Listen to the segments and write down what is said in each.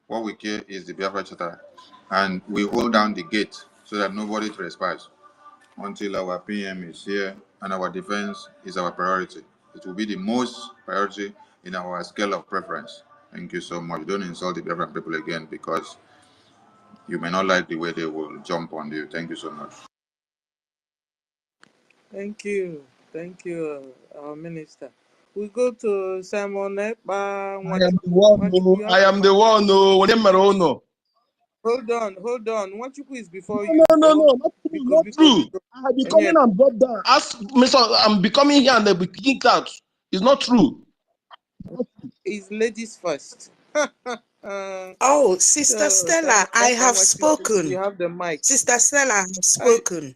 What we care is the Biafra Charter. And we hold down the gate so that nobody trespass until our PM is here and our defense is our priority. It will be the most priority in our scale of preference. Thank you so much. Don't insult the Biafran people again because you may not like the way they will jump on you. Thank you so much. Thank you. Thank you, our minister. We go to Simon Ekpa. I am the one. No. Hold on. Nwachukwu is before No, you. not true. I have been coming and brought down. I'm becoming here and they'll be kicked out. It's not true. It's ladies first. Oh, Sister Stella, I have spoken. You have the mic. Sister Stella, I have spoken.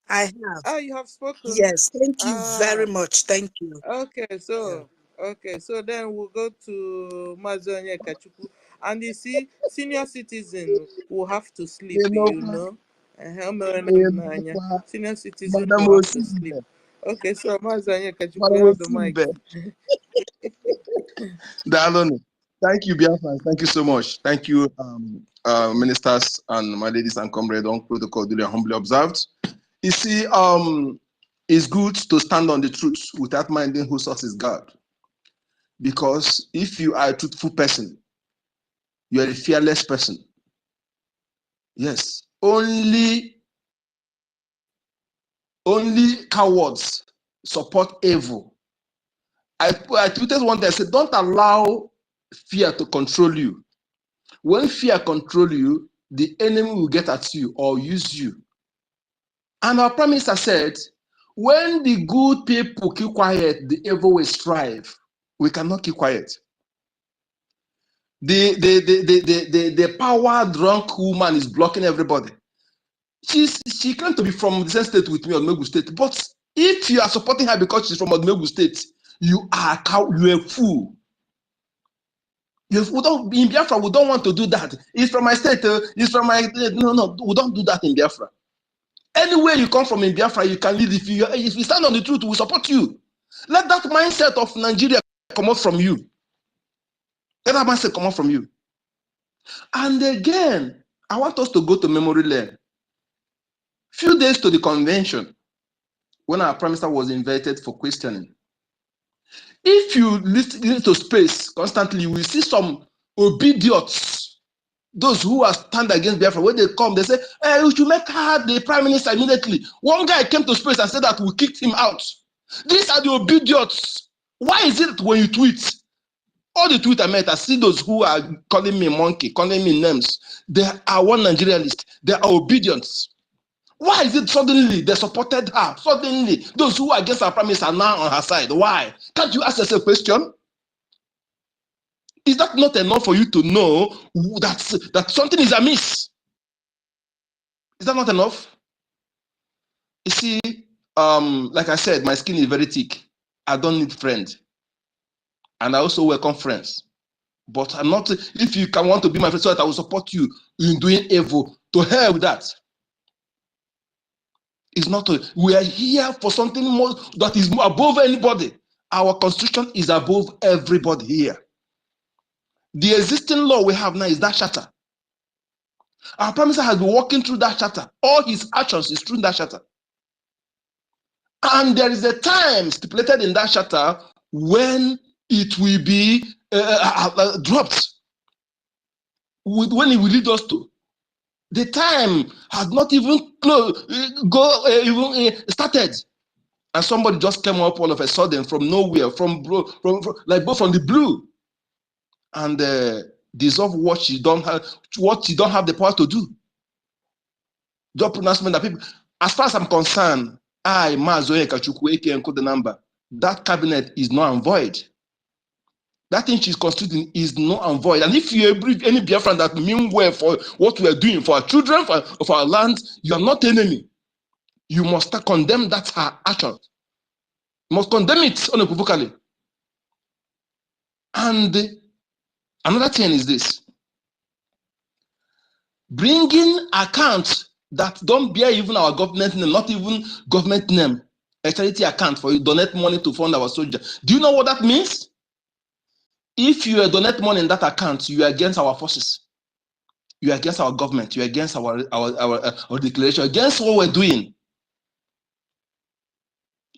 I have. Oh, you have spoken? Yes, thank you very much. Thank you. Okay, so then we'll go to Mazonya Kachuku. And you see, senior citizens will have to sleep, you know. Senior citizens will have to sleep. Okay, so Mazonya Kachuku, you have the mic. Thank you, Biafra. Thank you so much. Thank you, ministers and my ladies and comrades on protocol duly and humbly observed. You see, it's good to stand on the truth without minding whose source is God. Because if you are a truthful person, you are a fearless person. Yes, only cowards support evil. I tweeted one day, I said, don't allow fear to control you. When fear controls you, the enemy will get at you or use you. And our Prime Minister said, when the good people keep quiet, the evil will strive. We cannot keep quiet. The power drunk woman is blocking everybody. She claimed to be from the same state with me, Odumegwu State. But if you are supporting her because she's from Odumegwu State, you are a fool. In Biafra, we don't want to do that. It's from my state. It's from my no. We don't do that in Biafra. Anywhere you come from in Biafra, you can lead. If you stand on the truth, we support you. Let that mindset of Nigeria come out from you. Let that mindset come out from you. And again, I want us to go to memory lane. Few days to the convention, when our Prime Minister was invited for questioning. If you listen to space constantly, you will see some obediots, those who are stand against Biafra. When they come, they say, hey, we should make her the Prime Minister immediately. One guy came to space and said that we kicked him out. These are the obediots. Why is it when you tweet, all the tweet I met, I see those who are calling me monkey, calling me names. They are one Nigerianist. They are obedients. Why is it suddenly they supported her? Suddenly, those who are against our Prime Minister are now on her side. Why? Can't you ask yourself a question? Is that not enough for you to know that something is amiss? Is that not enough? You see, like I said, my skin is very thick. I don't need friends. And I also welcome friends. But I'm not, if you can want to be my friend so that I will support you in doing evil, to hell with that. It's not, we are here for something more that is above anybody. Our constitution is above everybody here. The existing law we have now is that charter. Our Prime Minister has been working through that charter. All his actions is through that charter. And there is a time stipulated in that charter when it will be dropped. When it will lead us to. The time has not even started. And somebody just came up all of a sudden from nowhere, from the blue, and dissolve what you don't have the power to do. Job pronouncement that people, as far as I'm concerned, Mazoe Kachukwu, aka encode the number, that cabinet is null and void. That thing she's constituting is null and void. And if you any Biafran that mean well for what we are doing for our children, for our land, you are not enemy. You must condemn that her action. You must condemn it unequivocally. And another thing is this. Bringing accounts that don't bear even our government name, not even government name, a charity account for you donate money to fund our soldiers. Do you know what that means? If you donate money in that account, you are against our forces. You are against our government. You are against our declaration, against what we're doing.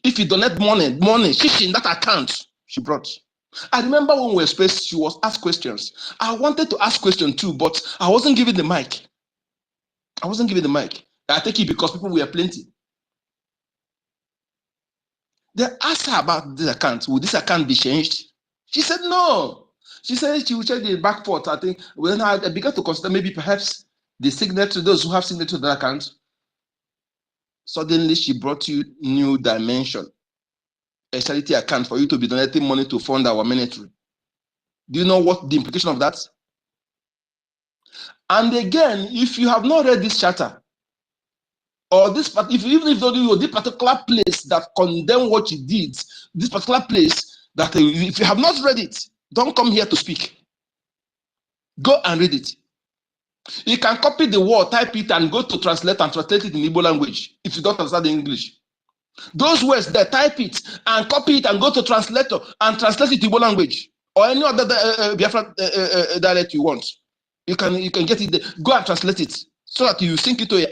If you donate money, she in that account, she brought. I remember when we were spaced, she was asked questions. I wanted to ask questions too, but I wasn't given the mic. I wasn't given the mic. I take it because people were plenty. They asked her about this account. Will this account be changed? She said no. She said she will check the back port. I think when I began to consider maybe perhaps the signature, those who have signature to that account. Suddenly she brought you new dimension. A charity account for you to be donating money to fund our military. Do you know what the implication of that? And again, if you have not read this charter, or this, even if you this particular place that condemn what you did, this particular place that if you have not read it, don't come here to speak. Go and read it. You can copy the word, type it, and go to translate and translate it in Igbo language if you don't understand the English. Those words there, type it and copy it and go to translator and translate it in Igbo language or any other Biafra dialect you want. You can get it there. Go and translate it so that you sink into your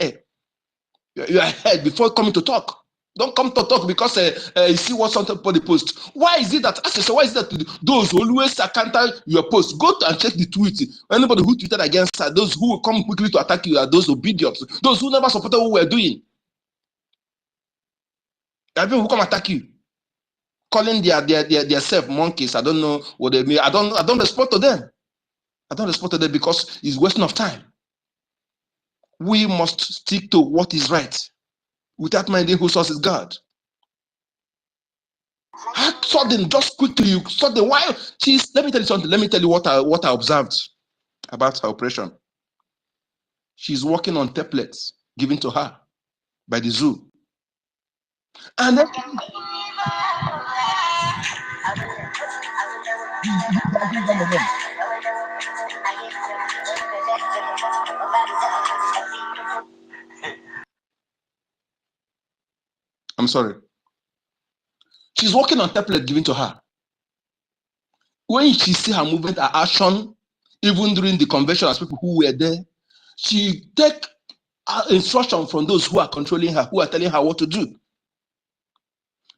head before coming to talk. Don't come to talk because you see what somebody post. Why is it that? Why is it that those who always counter your post? Go and check the tweet. Anybody who tweeted against her, those who will come quickly to attack you are those obedience. Those who never supported what we're doing. There are people who come attack you, calling their self monkeys. I don't know what they mean. I don't respond to them. I don't respond to them because it's wasting of time. We must stick to what is right, without minding whose source is God. Sudden, just quickly, you sudden. Why? Let me tell you something. Let me tell you what I observed about her operation. She's working on templates given to her by the zoo, and then I'm sorry. She's working on template given to her. When she see her movement, her action, even during the convention, as people who were there, she take instruction from those who are controlling her, who are telling her what to do.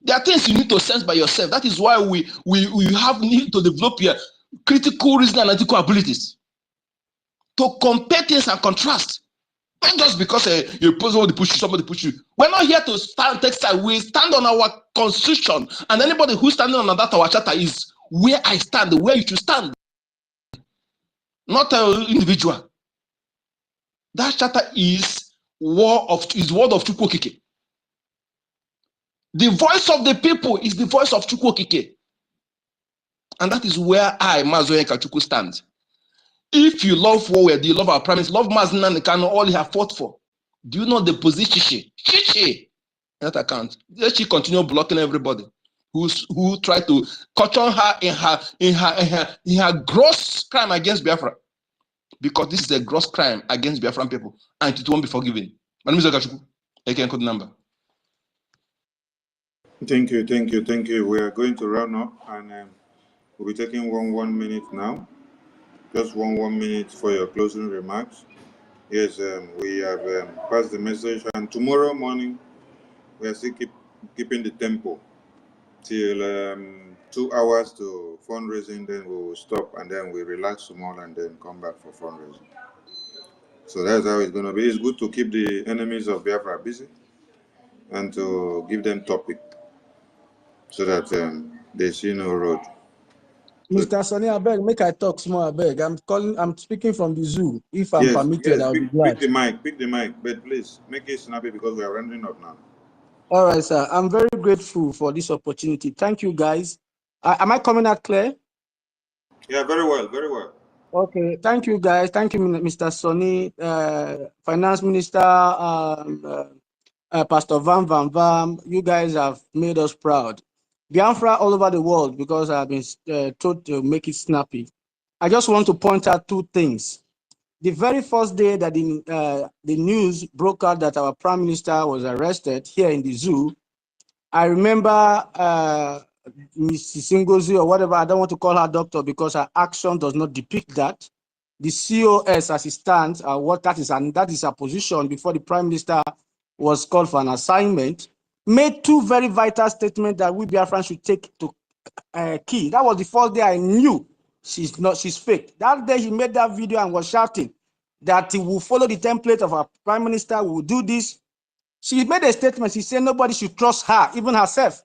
There are things you need to sense by yourself. That is why we need to develop your critical reasoning and analytical abilities to compare things and contrast. Not just because you post somebody push you. We're not here to stand take side. We stand on our constitution, and anybody who's standing on that our charter is where I stand, where you should stand, not an individual. That charter is word of Chukwokike. The voice of the people is the voice of Chukwokike, and that is where I, Mazoe Kachukwu, stand. If you love what we do, you love our promise, love Mazina Nkano, all he have fought for. Do you know the position Chichi that account? Let she continue blocking everybody who try to caution her in her gross crime against Biafra, because this is a gross crime against Biafran people, and it won't be forgiven. My name is Okachukwu. I can code number. Thank you. We are going to round up, and we'll be taking one minute now. Just one minute for your closing remarks. Yes, we have passed the message, and tomorrow morning we are still keeping the tempo till 2 hours to fundraising. Then we will stop, and then we relax some more, and then come back for fundraising. So that's how it's going to be. It's good to keep the enemies of Biafra busy and to give them topic so that they see no road. Mr. Sonny, I beg, make I talk small, I beg. I'm speaking from the zoo. If I'm permitted, I'll be glad. Pick the mic, but please make it snappy because we are rounding up now. All right, sir. I'm very grateful for this opportunity. Thank you, guys. Am I coming out clear? Yeah, very well. Okay, thank you, guys. Thank you, Mr. Sonny, Finance Minister, Pastor Vam. You guys have made us proud. Biafra all over the world, because I've been told to make it snappy. I just want to point out two things. The very first day that the news broke out that our Prime Minister was arrested here in the zoo, I remember Mrs. Ngozi or whatever, I don't want to call her doctor because her action does not depict that. The COS as it stands, what that is, and that is her position before the Prime Minister was called for an assignment, made two very vital statements that we Biafrans should take to key. That was the first day I knew she's fake. That day he made that video and was shouting that he will follow the template of our Prime Minister, will do this. She made a statement. She said nobody should trust her, even herself.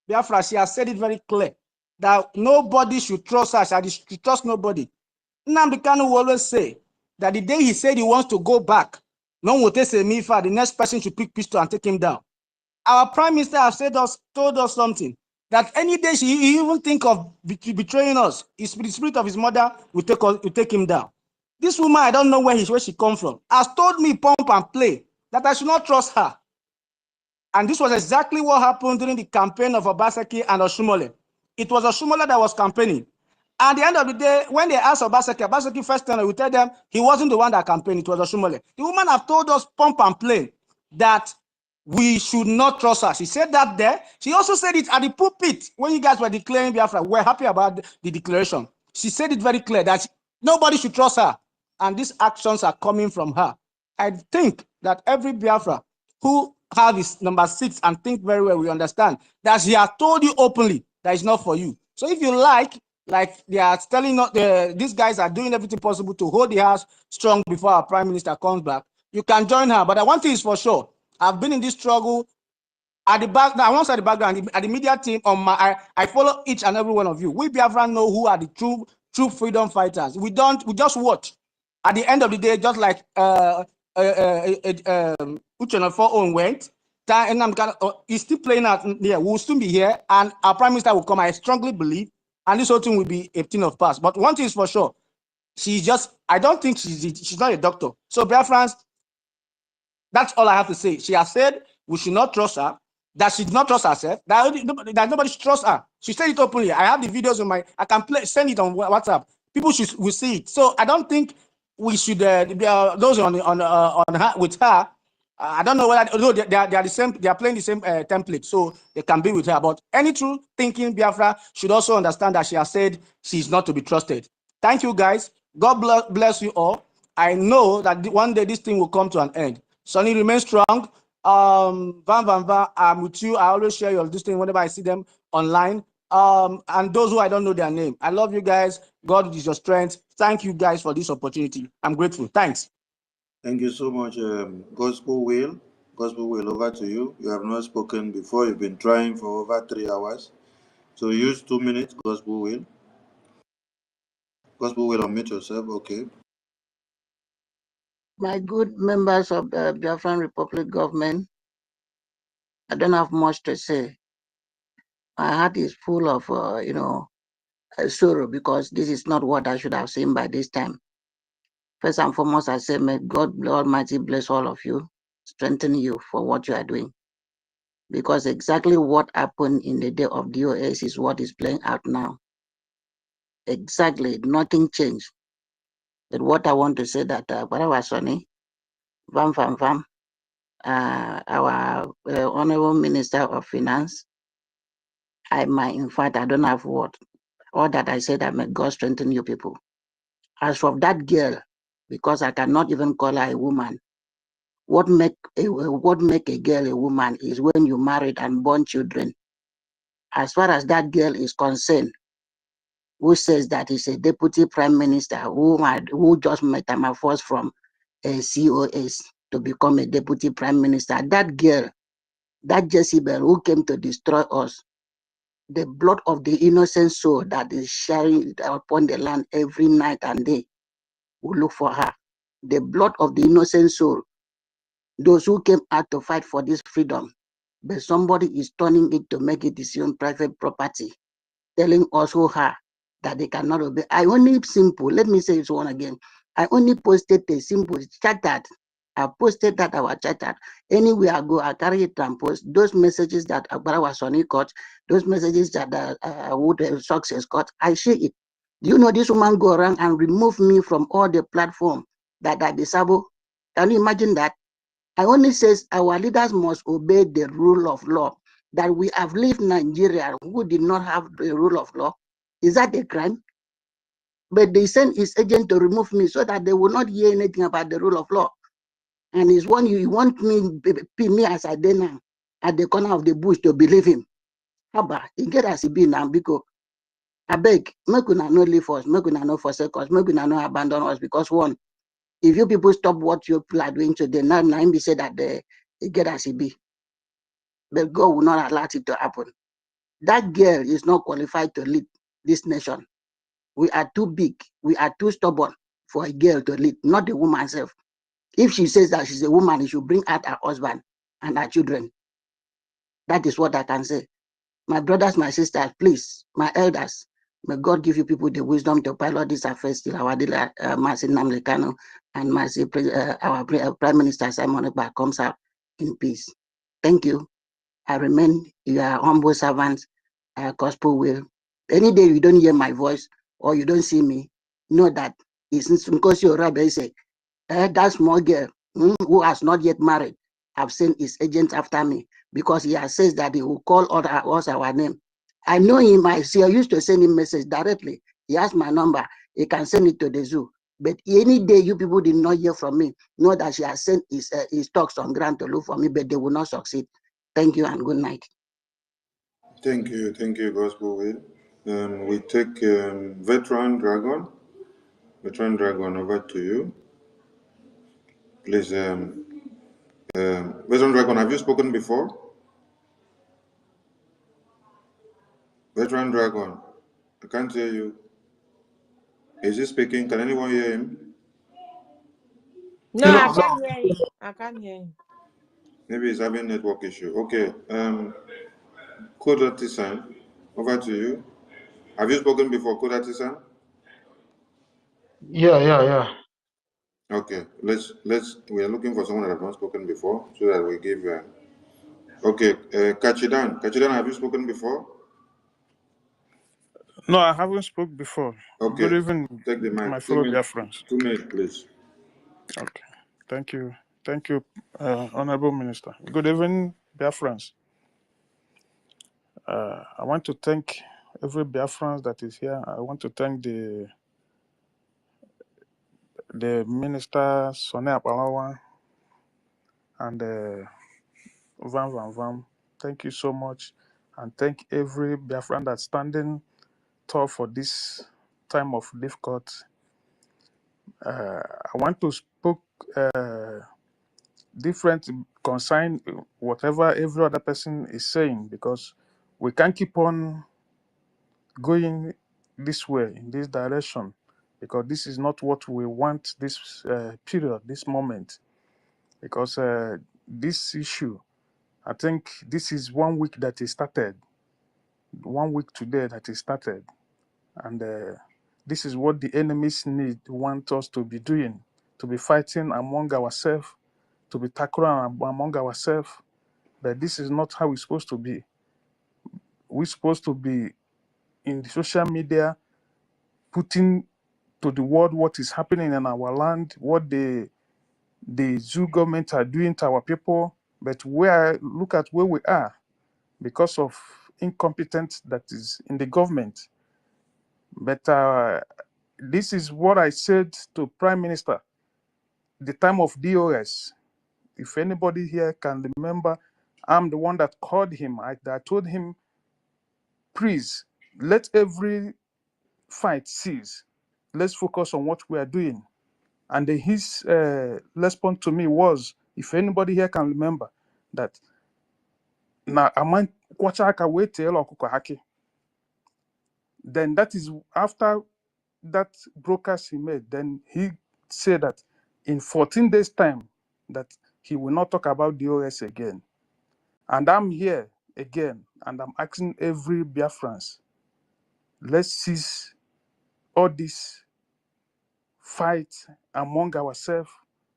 Biafra, she has said it very clear that nobody should trust her. She should trust nobody. Nnamdi Kanu will always say that the day he said he wants to go back, no one will take Mifa, the next person should pick pistol and take him down. Our Prime Minister has told us something, that any day he even think of betraying us, the spirit of his mother will take him down. This woman, I don't know where she come from, has told me pump and play that I should not trust her. And this was exactly what happened during the campaign of Obaseki and Oshumole. It was Oshumole that was campaigning. At the end of the day, when they asked Obaseki first time, we tell them he wasn't the one that campaigned, it was Oshumole. The woman have told us pump and play that we should not trust her. She said that there. She also said it at the pulpit when you guys were declaring Biafra. We're happy about the declaration. She said it very clear that nobody should trust her. And these actions are coming from her. I think that every Biafra who have his number 6 and think very well, we understand that she has told you openly that it's not for you. So if you like they are telling us, these guys are doing everything possible to hold the house strong before our Prime Minister comes back, you can join her. But one thing is for sure, I've been in this struggle at the back. Now, I won't say the background, at the media team, I follow each and every one of you. We Biafra know who are the true freedom fighters. We just watch. At the end of the day, just like Uchenna 4 own went, and he's still playing out here. We'll soon be here, and our Prime Minister will come, I strongly believe, and this whole thing will be a thing of past. But one thing is for sure, I don't think she's not a doctor. So Biafrans, that's all I have to say. She has said we should not trust her, that she did not trust herself, that nobody should trust her. She said it openly. I have the videos on I can send it on WhatsApp. People will see it. So I don't think we should, those on her, with her, I don't know whether, no, they are the same, they are playing the same template, so they can be with her. But any true thinking Biafra should also understand that she has said she's not to be trusted. Thank you, guys. God bless you all. I know that one day this thing will come to an end. Sonny, remain strong. Van, I'm with you. I always share your this thing whenever I see them online. And those who I don't know their name, I love you guys. God is your strength. Thank you guys for this opportunity. I'm grateful. Thanks. Thank you so much, Gospel Will. Gospel Will, over to you. You have not spoken before. You've been trying for over 3 hours. So use 2 minutes, Gospel Will. Gospel Will, unmute yourself. Okay. My good members of the Biafran Republic government, I don't have much to say. My heart is full of, sorrow, because this is not what I should have seen by this time. First and foremost, I say, may God Almighty bless all of you, strengthen you for what you are doing. Because exactly what happened in the day of DOS is what is playing out now. Exactly, nothing changed. But what I want to say that, whatever Sonny, our Honorable Minister of Finance, in fact, I don't have word. All that I said, that may God strengthen you people. As for that girl, because I cannot even call her a woman, what make a girl a woman is when you married and born children. As far as that girl is concerned, who says that is a deputy prime minister who just metamorphosed from a COS to become a deputy prime minister, that girl, that Jezebel who came to destroy us, the blood of the innocent soul that is sharing upon the land every night and day will look for her. The blood of the innocent soul, those who came out to fight for this freedom, but somebody is turning it to make it his own private property, telling us who her that they cannot obey. I only simple, let me say this one again. I only posted a simple chat. I posted that our chat. Anywhere I go, I carry it and post those messages that Agbara Sonny got, those messages that Wood Success got. I share it. Do you know this woman go around and remove me from all the platform that I disable? Can you imagine that? I only says our leaders must obey the rule of law. that we have lived Nigeria who did not have the rule of law? Is that a crime? But they sent his agent to remove me so that they will not hear anything about the rule of law. And it's one you want me as I did now at the corner of the bush to believe him. Haba, he get as he be now because I beg, make una no leave us, make una no forsake us, make una no abandon us because one, if you people stop what you people are doing today, now him be said that he get as he be. But God will not allow it to happen. That girl is not qualified to lead this nation. We are too big, we are too stubborn for a girl to lead, not the woman herself. If she says that she's a woman, she should bring out her husband and her children. That is what I can say. My brothers, my sisters, please, my elders, may God give you people the wisdom to pilot this affairs till our dealer, Mercy Namlekano, and Mercy, our Prime Minister Simon Ekpa comes out in peace. Thank you. I remain your humble servant, Gospel Will. Any day you don't hear my voice or you don't see me, know that it's because your rabbi say, that small girl who has not yet married have sent his agent after me because he has said that he will call us our name. I know him. I used to send him message directly. He has my number. He can send it to the zoo. But any day you people did not hear from me, know that she has sent his talks on ground to look for me, but they will not succeed. Thank you and good night. Thank you, Gospel Will. We take Veteran Dragon. Veteran Dragon, over to you. Please, Veteran Dragon, have you spoken before? Veteran Dragon, I can't hear you. Is he speaking? Can anyone hear him? No, I can't hear him. I can't hear him. Maybe he's having network issue. Okay. Koda Tisan, over to you. Have you spoken before, Koda Tisan? Yeah. Okay. We are looking for someone that has not spoken before, so that we give. Okay. Kachidan, have you spoken before? No, I haven't spoken before. Okay. Good evening, Take the mic. my fellow Biafrans. 2 minutes, please. Okay. Thank you, Honorable Minister. Good evening, Biafrans. I want to thank every Biafran that is here. I want to thank the Minister Sonny Apalawa and Van. Thank you so much, and thank every Biafran that's standing tall for this time of difficult. I want to speak different concern whatever every other person is saying because we can't keep on going this way in this direction because this is not what we want this period, this moment, because this issue, I think this is 1 week that it started, 1 week today that it started, and this is what the enemies want us to be doing, to be fighting among ourselves, to be tackling among ourselves. But this is not how it's supposed to be. We're supposed to be in the social media, putting to the world what is happening in our land, what the zoo government are doing to our people. But look at where we are because of incompetence that is in the government. But this is what I said to Prime Minister the time of DOS. If anybody here can remember, I'm the one that called him. I told him, please, let every fight cease. Let's focus on what we are doing. And his response to me was, if anybody here can remember, that na aman kwacha aka wee teela ọkụkọ haki. Then that is after that broadcast he made, then he said that in 14 days time that he will not talk about DOS again. And I'm here again and I'm asking every Biafrans, let's cease all this fight among ourselves.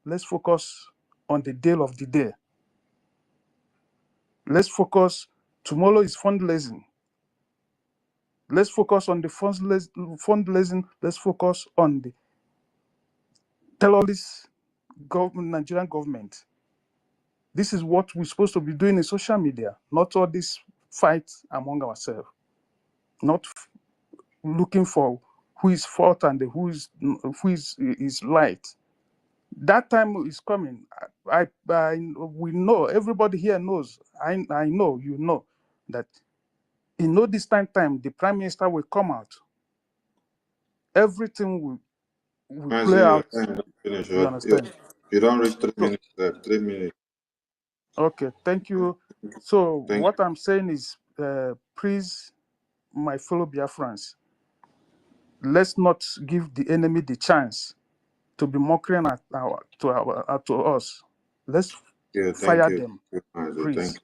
Let's focus on the deal of the day. Let's focus. Tomorrow is fundraising. Let's focus on the fundraising. Let's focus on the terrorist Nigerian government. This is what we're supposed to be doing in social media, not all this fight among ourselves, not looking for who is fault and who is light. That time is coming. We know, everybody here knows. I know, you know, that in no distant time, the Prime Minister will come out. Everything will play out. Finish. You understand? You don't reach 3 minutes left. 3 minutes. Okay, thank you. So what I'm saying is, please, my fellow Biafrans, let's not give the enemy the chance to be mocking to us. Let's fire them, please.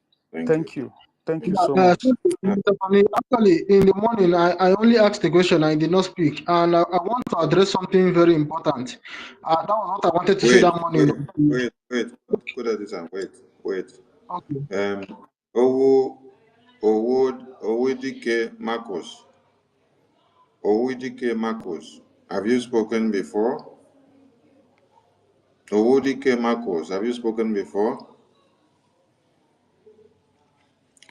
Thank you. Thank you so much. Actually, in the morning, I only asked a question. I did not speak. And I want to address something very important. That was what I wanted to say that morning. Wait. Good at this and wait. Okay. Owodike Marcos, have you spoken before? Owodike Marcos, have you spoken before?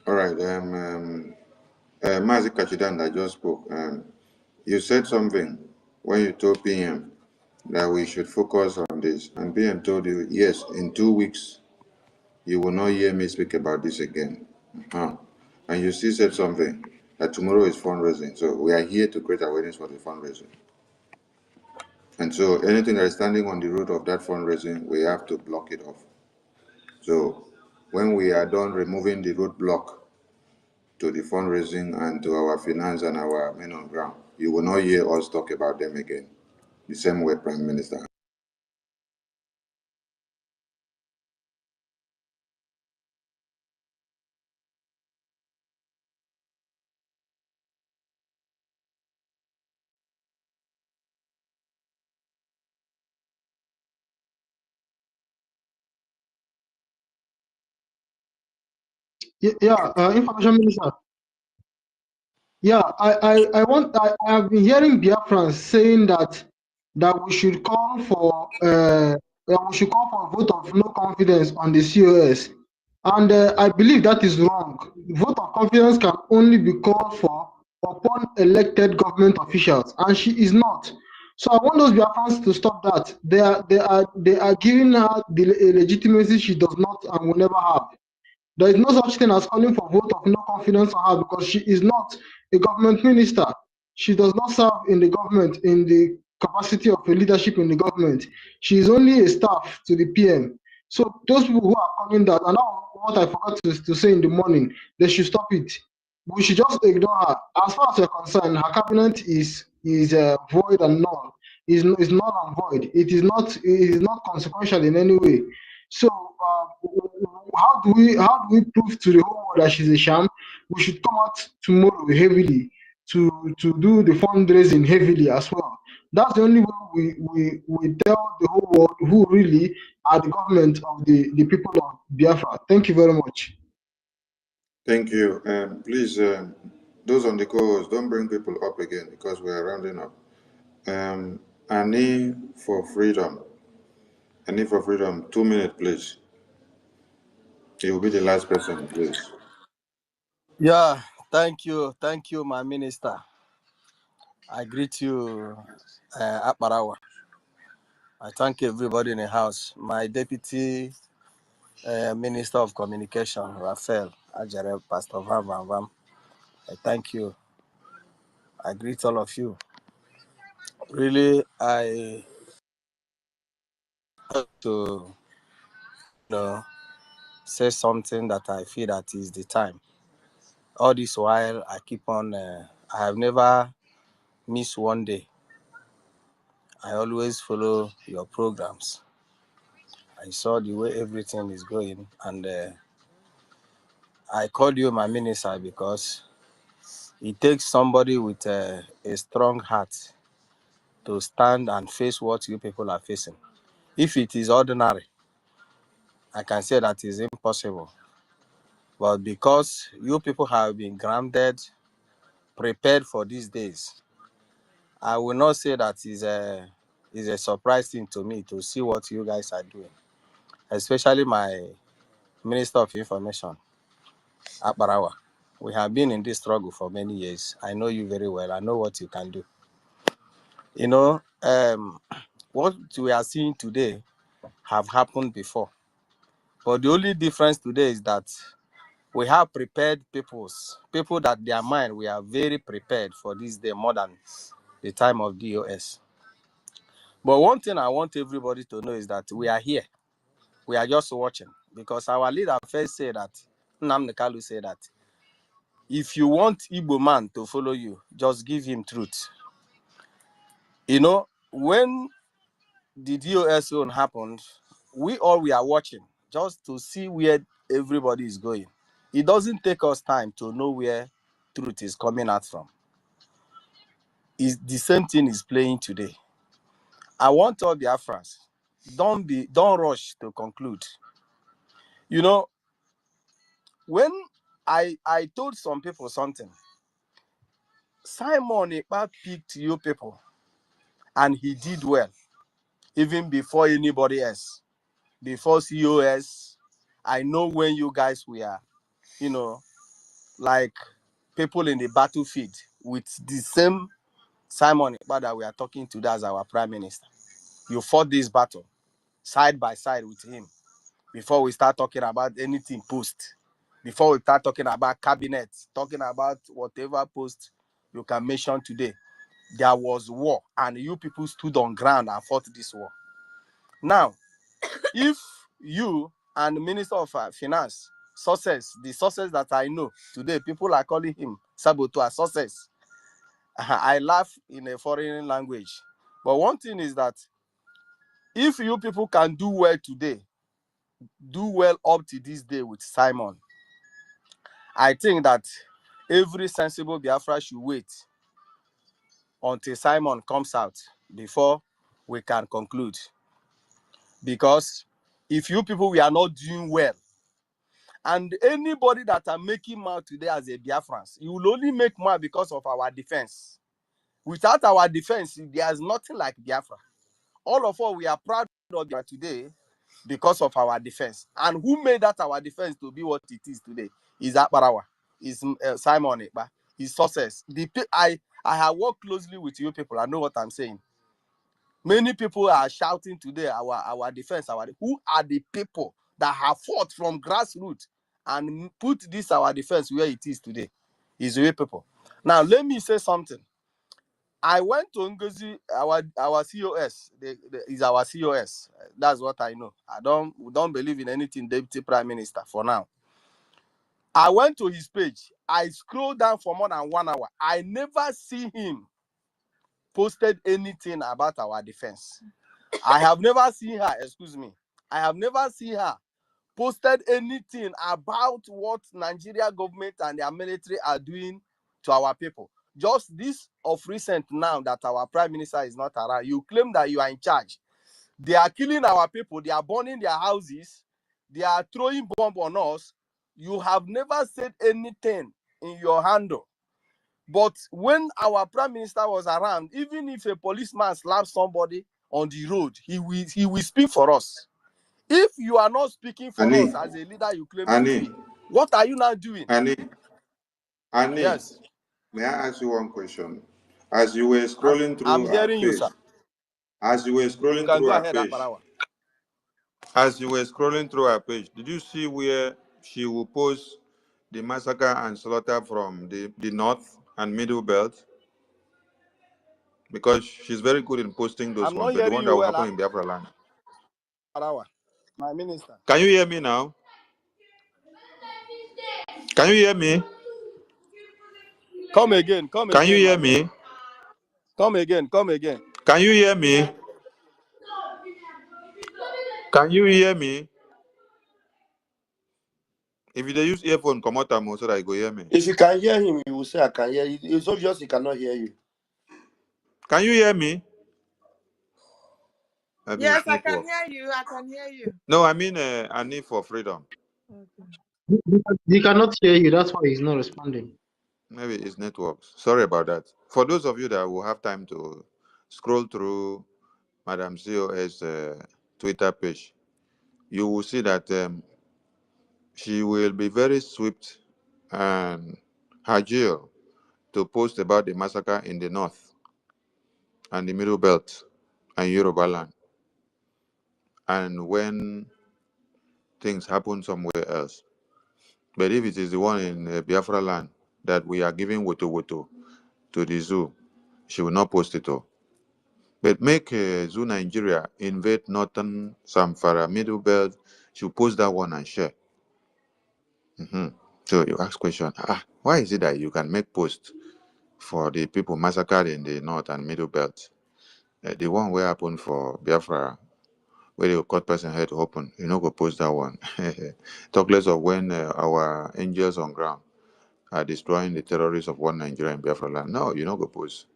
All right. Mazi Kachidan that just spoke. You said something when you told PM that we should focus on this, and PM told you, yes, in 2 weeks you will not hear me speak about this again. And you still said something that tomorrow is fundraising. So we are here to create awareness for the fundraising. And so anything that is standing on the road of that fundraising, we have to block it off. So when we are done removing the roadblock to the fundraising and to our finance and our men on ground, you will not hear us talk about them again. The same way, Prime Minister. Information minister. Yeah, I have been hearing Biafrans saying that we should call for a vote of no confidence on the COS, and I believe that is wrong. Vote of confidence can only be called for upon elected government officials, and she is not. So I want those Biafrans to stop that. They are giving her the legitimacy she does not and will never have. There is no such thing as calling for vote of no confidence on her because she is not a government minister. She does not serve in the government in the capacity of a leadership in the government. She is only a staff to the PM. So those people who are calling that, and now what I forgot to say in the morning, they should stop it. We should just ignore her. As far as we're concerned, her cabinet is void and null. Is null and void. It is not consequential in any way. So how do we prove to the whole world that she's a sham? We should come out tomorrow heavily to do the fundraising heavily as well. That's the only way we tell the whole world who really are the government of the people of Biafra. Thank you very much. Thank you. Please, those on the calls, don't bring people up again because we are rounding up. Annie for freedom. 2 minutes, please. You will be the last person, please. Yeah, thank you, my minister. I greet you, Akbarawa. I thank everybody in the house. My deputy minister of communication, Raphael Ajare, Pastor Vam Vam Vam. I thank you. I greet all of you. Really, I want to say something that I feel that is the time. All this while, I keep on. I have never missed one day. I always follow your programs. I saw the way everything is going, and I called you my minister because it takes somebody with a strong heart to stand and face what you people are facing. If it is ordinary, I can say that is impossible. But because you people have been grounded, prepared for these days, I will not say that is a surprise thing to me to see what you guys are doing, especially my Minister of Information, Akbarawa. We have been in this struggle for many years. I know you very well. I know what you can do. You know, what we are seeing today have happened before. But the only difference today is that we have prepared people that their mind, we are very prepared for this day more than the time of DOS. But one thing I want everybody to know is that we are here. We are just watching. Because our leader first said that, Nnamdi Kanu said that, if you want Igbo man to follow you, just give him truth. You know, when the DOS zone happened, we are watching just to see where everybody is going. It doesn't take us time to know where truth is coming out from. The same thing is playing today. I want all Biafrans, don't rush to conclude. You know, when I told some people something, Simon Ekpa picked you people, and he did well, even before anybody else. Before COS, I know when you guys were, you know, like people in the battlefield with the same Simon Ekpa that we are talking to as our prime minister. You fought this battle side by side with him before we start talking about anything post. Before we start talking about cabinet, talking about whatever post you can mention today, there was war, and you people stood on ground and fought this war. Now, if you and the Minister of Finance, the success that I know today, people are calling him Saboteur success. I laugh in a foreign language. But one thing is that if you people can do well today, do well up to this day with Simon, I think that every sensible Biafra should wait until Simon comes out before we can conclude. Because if you people we are not doing well, and anybody that are making mad today as a Biafrans, you will only make mad because of our defense. Without our defense, there's nothing like Biafra. All of us, we are proud of Biafra today because of our defense. And who made that our defense to be what it is today? Is Akbarawa, is Simon Ekpa, is success. I have worked closely with you people. I know what I'm saying. Many people are shouting today, our defense, who are the people that have fought from grassroots and put this our defense where it is today? Is the people. Now let me say something. I went to Ngozi, our COS, is our COS. That's what I know. We don't believe in anything Deputy Prime Minister for now. I went to his page. I scrolled down for more than 1 hour. I never see him posted anything about our defense. I have never seen her, excuse me. I have never seen her posted anything about what Nigeria government and their military are doing to our people. Just this of recent now that our prime minister is not around, you claim that you are in charge. They are killing our people. They are burning their houses. They are throwing bomb on us. You have never said anything in your handle. But when our prime minister was around, even if a policeman slaps somebody on the road, he will speak for us. If you are not speaking for us as a leader you claim to be, what are you now doing? Annie, Yes. may I ask you one question? As you were scrolling through I'm hearing you, sir. As you were scrolling You can through go her ahead, page, Akbarawa. as you were scrolling through her page, did you see where she will post the massacre and slaughter from the north and middle belt? Because she's very good in posting those I'm not ones, the hearing one that you will well, happen in Biafra land. Akbarawa, my minister. Can you hear me now? Can you hear me? Come again, Can you hear my me? brother. Come again. Can you hear me? Can you hear me? If you dey use earphone, come out so that you go hear me. If you can hear him, you will say, I can hear you. It's obvious he cannot hear you. Can you hear me? Maybe Yes, it's I can network. hear you. I can hear you. No, I mean, I need for freedom. Okay. He cannot hear you. That's why he's not responding. Maybe it's network. Sorry about that. For those of you that will have time to scroll through Madam COS Twitter page, you will see that she will be very swift and agile to post about the massacre in the north and the middle belt and Yoruba land. And when things happen somewhere else. But if it is the one in Biafra land that we are giving woto to the zoo, she will not post it all. But make Zoo Nigeria invade Northern Samfara, Middle Belt, she will post that one and share. So you ask question, why is it that you can make post for the people massacred in the North and Middle Belt? The one where happened for Biafra, where they cut person head open, you know, go post that one. Talk less of when our angels on ground are destroying the terrorists of one Nigeria in Biafra land. No, you know, go post.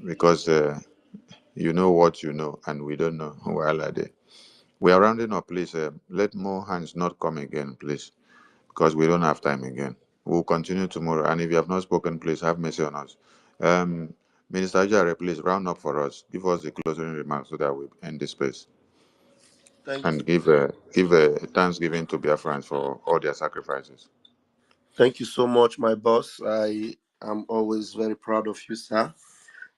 Because you know what you know, and we don't know. Well, we are rounding up, please. Let more hands not come again, please, because we don't have time again. We'll continue tomorrow. And if you have not spoken, please have mercy on us. Minister Jare, please round up for us. Give us the closing remarks so that we end this space. And give a thanksgiving to Biafrans for all their sacrifices. Thank you so much, my boss. I am always very proud of you, sir.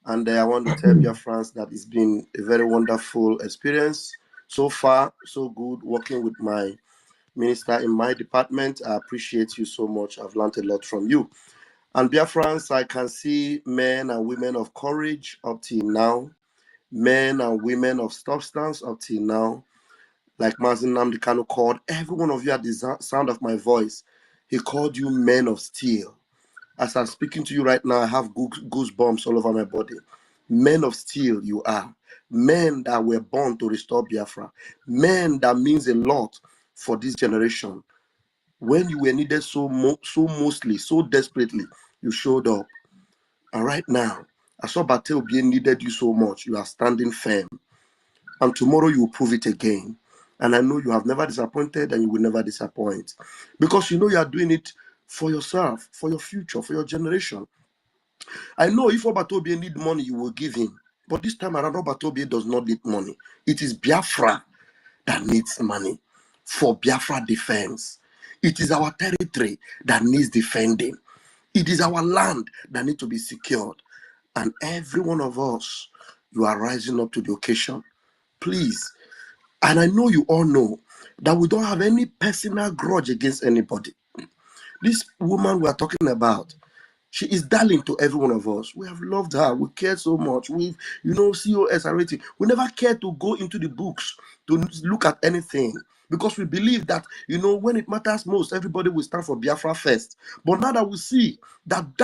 And I want to tell Biafrans that it's been a very wonderful experience. So far, so good working with my minister in my department. I appreciate you so much. I've learned a lot from you. And Biafrans, I can see men and women of courage up till now, men and women of substance up till now. Like Mazin Namdi Kanu called every one of you at the sound of my voice. He called you men of steel. As I'm speaking to you right now, I have goosebumps all over my body. Men of steel you are. Men that were born to restore Biafra. Men that means a lot for this generation. When you were needed so mostly, so desperately, you showed up. And right now, I saw Batel being needed you so much. You are standing firm. And tomorrow you will prove it again. And I know you have never disappointed and you will never disappoint. Because you know you are doing it for yourself, for your future, for your generation. I know if Obatobie need money, you will give him. But this time around, Obatobie does not need money. It is Biafra that needs money for Biafra defense. It is our territory that needs defending. It is our land that needs to be secured. And every one of us, you are rising up to the occasion. Please. And I know you all know that we don't have any personal grudge against anybody. This woman we are talking about, she is darling to every one of us. We have loved her. We care so much. We've, COS and rating. We never cared to go into the books to look at anything because we believe that, when it matters most, everybody will stand for Biafra first. But now that we see that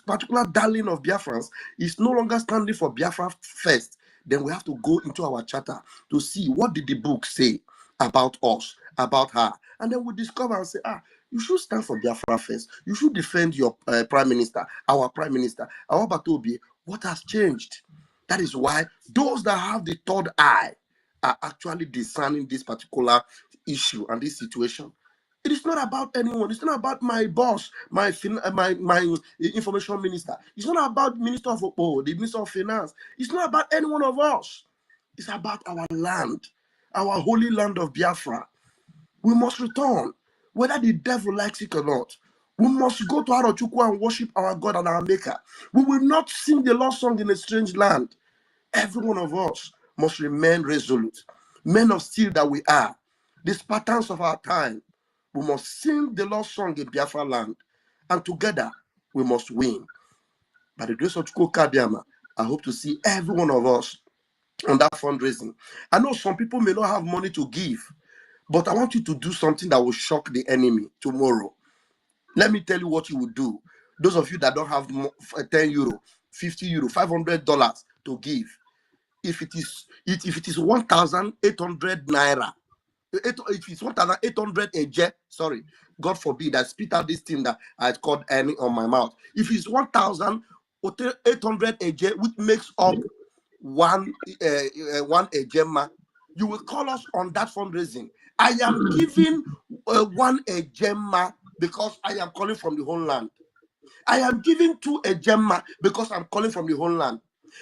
particular darling of Biafrans is no longer standing for Biafra first, then we have to go into our charter to see what did the book say about us, about her. And then we discover and say, you should stand for Biafra first. You should defend your prime minister, our prime minister. Our Batobi, what has changed? That is why those that have the third eye are actually discerning this particular issue and this situation. It is not about anyone. It's not about my boss, my information minister. It's not about Minister of the Minister of Finance. It's not about any one of us. It's about our land, our holy land of Biafra. We must return, whether the devil likes it or not. We must go to Arochukwu and worship our God and our Maker. We will not sing the Lord's song in a strange land. Every one of us must remain resolute. Men of steel that we are, the Spartans of our time, we must sing the Lord's song in Biafra land. And together, we must win. By the grace of Chukwu Kabiama, I hope to see every one of us on that fundraising. I know some people may not have money to give, but I want you to do something that will shock the enemy tomorrow. Let me tell you what you will do. Those of you that don't have 10 euro, 50 euro, $500 to give, if it is 1,800 naira, if it's 1,800 eje, sorry, God forbid, I spit out this thing that I called any on my mouth. If it's 1,800 eje, which makes up one ejema, you will call us on that fundraising. I am giving one ejema because I am calling from the homeland. I am giving 2 ejema because I'm calling from the homeland.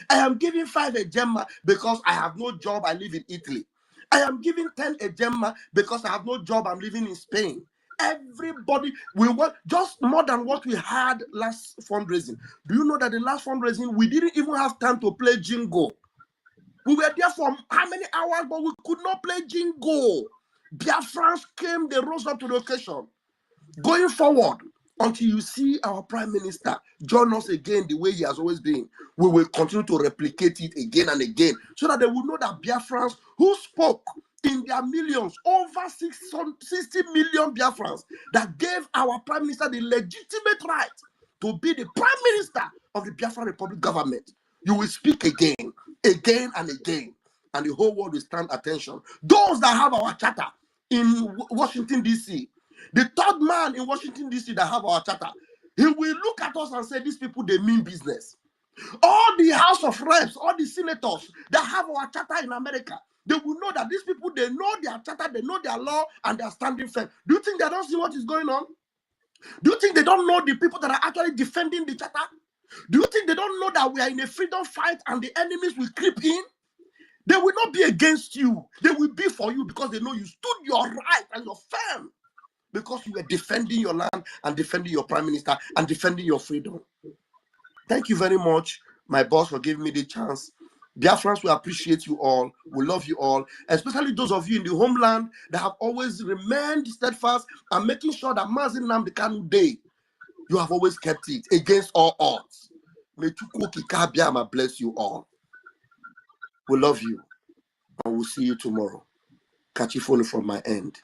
I am giving 5 ejema because I have no job. I live in Italy. I am giving 10 ejema because I have no job. I'm living in Spain. Everybody, we were just more than what we had last fundraising. Do you know that the last fundraising, we didn't even have time to play jingle? We were there for how many hours, but we could not play jingle. Biafrans came, they rose up to the occasion. Going forward, until you see our Prime Minister join us again the way he has always been, we will continue to replicate it again and again, so that they will know that Biafrans who spoke in their millions, over 60 million Biafrans, that gave our Prime Minister the legitimate right to be the Prime Minister of the Biafra Republic government. You will speak again and again, and the whole world will stand attention. Those that have our charter in Washington, D.C., the third man in Washington, D.C. that have our charter, he will look at us and say, these people, they mean business. All the House of Reps, all the senators that have our charter in America, they will know that these people, they know their charter, they know their law, and they are standing firm. Do you think they don't see what is going on? Do you think they don't know the people that are actually defending the charter? Do you think they don't know that we are in a freedom fight and the enemies will creep in? They will not be against you. They will be for you, because they know you stood your right and you're firm, because you were defending your land and defending your Prime Minister and defending your freedom. Thank you very much, my boss, for giving me the chance. Biafrans, we appreciate you all. We love you all, especially those of you in the homeland that have always remained steadfast and making sure that Mazi Nnamdi Kanu Day, you have always kept it against all odds. May Chukwu Okike Abiama bless you all. We love you, and we'll see you tomorrow. Catch you phone from my end.